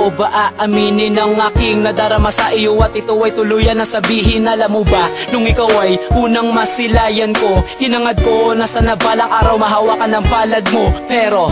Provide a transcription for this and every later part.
ko ba aaminin ang aking nadarama sa iyo at ito ay tuluyan na sabihin? Alam mo ba, nung ikaw ay unang masilayan ko, hinangad ko na sana balang araw mahawakan ng palad mo. Pero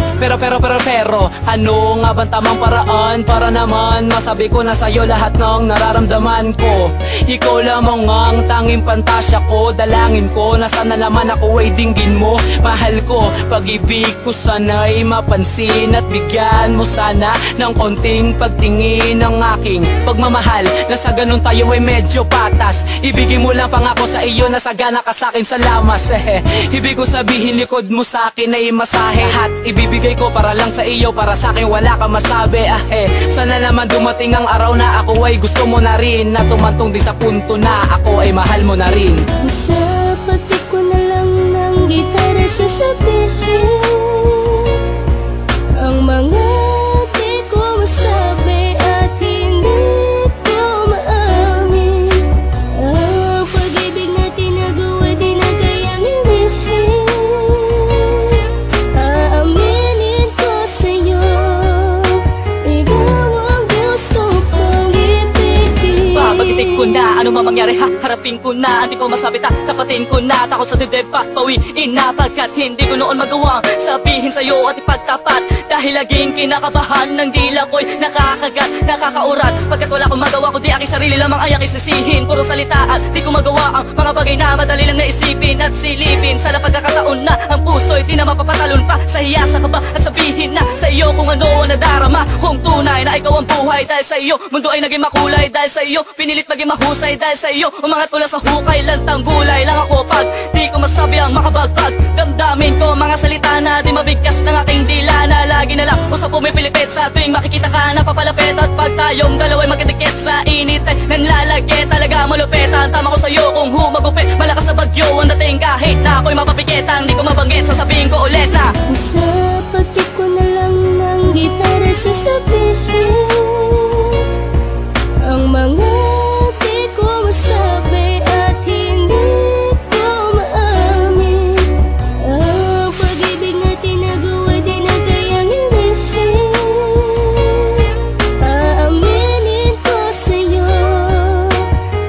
ano nga bang tamang paraan para naman masabi ko na sa'yo lahat ng nararamdaman ko? Ikaw lamang ang tanging pantasya ko, dalangin ko na sana naman ako ay dinggin mo. Mahal ko, pag-ibig ko sana'y mapansin at bigyan mo sana ng konting pagtingin ng aking pagmamahal, na sa ganun tayo ay medyo patas. Ibigay mo lang pangako sa iyo na sagana ka sa'kin sa lamas. Ibig ko sabihin likod mo sa'kin ay masahe, at ibibigay ko para lang sa iyo, para sa'kin wala ka masabi. Sana naman dumating ang araw na ako ay gusto mo na rin, na tumantong din sa punto na ako ay mahal mo na rin. Sa pati ko na lang ng gitara sasabihin ang mga di ko masabi at hindi ko maamin. Ang pag-ibig na tinagawa di na kayang ilihin. Aaminin ko sa'yo, ikaw ang gusto kong ibigin. Babagitin ko na ano man mangyari, harapin ko na, hindi ko masabita, tapatin ko na, takot sa dibdib papawiin na, pagkat hindi ko noon magawang sabihin sa'yo at ipagtapat. Dahil laging kinakabahan ng dila ko'y nakakagat, nakakaurat, pagkat wala akong magawa kundi aking sarili lamang ay aking sisihin. Puro salitaan, di ko magawa ang mga bagay na madali lang naisipin at silipin. Sana pagkakataon na ang puso'y di na mapapatalon pa sa hiya sa kaba, at sabihin na sa iyo kung ano ang nadarama, kung tunay na ikaw ang buhay. Dahil sa iyo mundo ay naging makulay, dahil sa iyo pinilit maging mahusay, dahil sa iyo umangat mula sa hukay, lantang gulay lang ako pag di ko masabi ang makabagbag. Damdamin ko mga salita na di mabigkas ng aking dila, na lagi na lang usap pumipilipit sa tuwing makikita ka na papalapit. At pag tayong dalawa'y magkadikit sa init ay nanlalagay, talaga malupit ang tama ko sa'yo kung humagupit. Malakas sa bagyo ang dating kahit na ako'y mapapikit, ang di ko mabanggit sasabihin ko ulit na sa pati ko na lang ng gitara sasabihin ang mga di ko masabi at hindi ko maamin. Ang pag-ibig na tinagawa di na kayang ilihin. Aaminin ko sa'yo,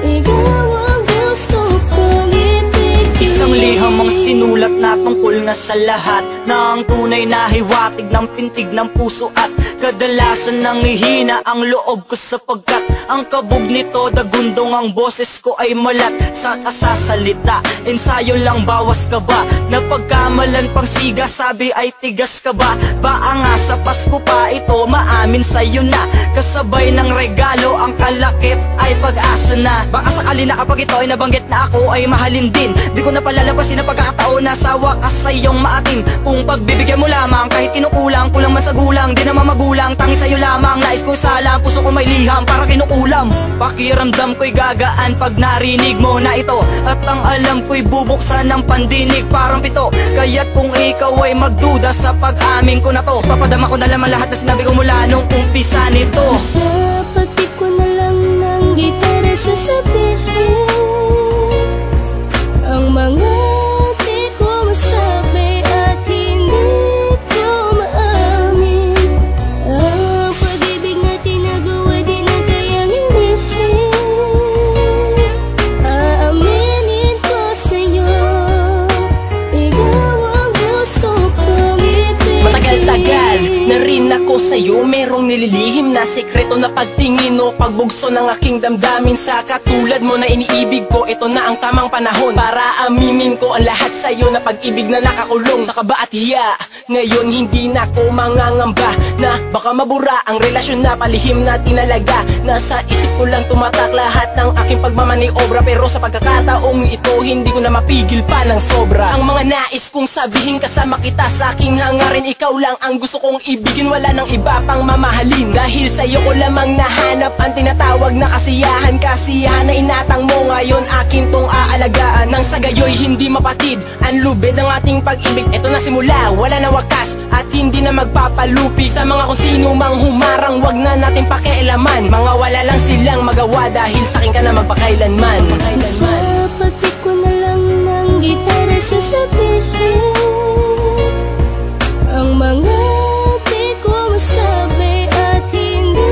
ikaw ang gusto kong ibigin. isang liham ang sinulat na tungkol na sa lahat ng tunay na hiwatig ng pintig ng puso, at kadalasan nangihina ang loob ko sapagkat ang kabog nito dagundong, ang boses ko ay malat sa kasasalita. Ensayo lang, bawas ka ba? Napagkamalan pang siga, sabi ay tigas ka ba? Baa nga sa Pasko pa ito maamin sa'yo na, kasabay ng regalo ang kalakip ay pag-asa na. Baka sakali na kapag ito ay nabanggit na ako ay mahalin din, di ko na palalabasin ang pagkakataon na sa wakas sa iyong maatim. Kung pagbibigyan mo lamang kahit kinukulang, kulang man sa gulang, di naman magulang, tangi sa'yo lamang. Nais ko salang, puso ko may liham para kinukulam. Pakiramdam ko'y gagaan pag narinig mo na ito, at ang alam ko'y bubuksan ng pandinig parang pito. Kaya't kung ikaw ay magduda sa pag-amin ko na to, papadama ko na lamang lahat na sinabi ko mula nung umpisa nito. Sa pati ko na lang ng gitara sasabihin ang mga di ko masabi at hindi ko maamin. Ang pag-ibig na tinagawa di na kayang ilihin. Aaminin ko sa'yo, ikaw ang gusto kong ibigin. Matagal-tagal na rin ako sa'yo, merong nililihim na sekreto na pagtingin o pagbugso ng aking damdamin. Sa katulad mo na iniibig ko, ito na ang tamang panahon para aminin ko ang lahat sa'yo, na pag-ibig na nakakulong sa kaba at hiya. Ngayon hindi na ako mangangamba na baka mabura ang relasyon na palihim na tinalaga. Nasa isip ko lang tumatak lahat ng aking pagmamaniobra, pero sa pagkakataong ito hindi ko na mapigil pa ng sobra. Ang mga nais kong sabihin kasama kita sa aking hangarin, ikaw lang ang gusto kong ibigin, wala nang iba pang mamahalin. Dahil sa'yo ko lamang nahanap ang tinatawag na kasiyahan, kasiyahan na inatang mo ngayon akin tong aalagaan. Nang sa gayo'y hindi mapatid ang lubid ng ating pag-ibig. Ito na simula, wala na wakas at hindi na magpapalupi. Sa mga kung sino mang humarang, wag na natin pakialaman. Mga wala lang silang magawa dahil sa'kin ka na magpakailanman. Sa pati ko na lang ng gitara sasabihin ang mga di ko masabi at hindi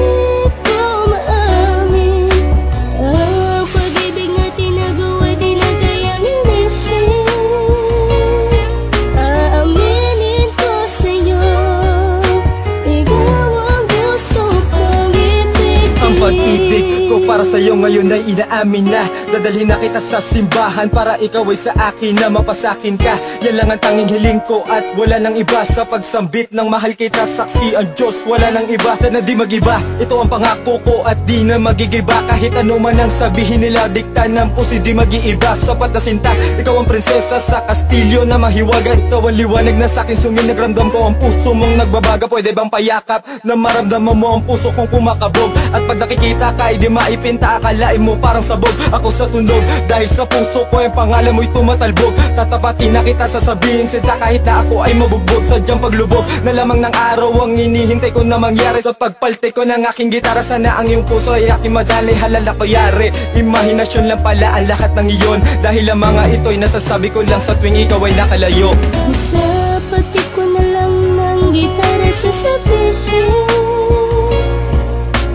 ngayon ay inaamin na. Dadalhin na kita sa simbahan para ikaw ay sa akin na mapasakin ka. Yan lang ang tanging hiling ko at wala nang iba. Sa pagsambit ng mahal kita, saksi ang Diyos, wala nang iba. Sana di magiba, ito ang pangako ko at di na magigiba. Kahit ano man ang sabihin nila, dikta ng puso di mag-iiba. Sapat na sinta, ikaw ang prinsesa sa kastilyo na mahiwagan. Ikaw ang liwanag na sa'kin suming, nagramdam ko ang puso mong nagbabaga. Pwede bang payakap na maramdaman mo ang puso kong kumakabog? At pag nakikita ka, di maipinta, akalain mo parang sabog ako sa tunog. Dahil sa puso ko yung pangalan mo'y tumatalbog. Tatapatin na kita, sasabihin sinta kahit na ako ay mabugbog. Sadyang paglubog na lamang ng araw ang inihintay ko na mangyari. Sa pagpalte ko ng aking gitara, sana ang iyong puso ay aking madali. Halala ko yari, imahinasyon lang pala ang lahat ng iyon. Dahil ang mga ito'y nasasabi ko lang sa tuwing ikaw ay nakalayo. Sa pati ko na lang ng gitara sasabihin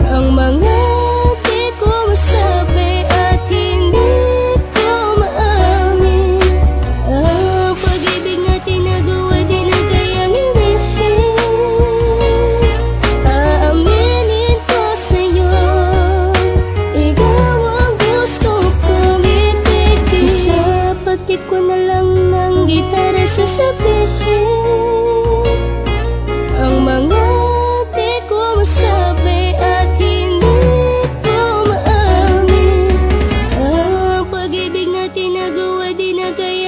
ang mga di ko masabi at hindi ko maamin. Ang pag-ibig na tinagawa di na kayang hindihin. Aaminin ko sa'yo, ikaw ang gusto kong ibigin. Sa pati ko na lang ng gitara sasabihin ang mga di ko masabi at hindi ko maamin. Ang pag-ibig na tinagawa di na kaya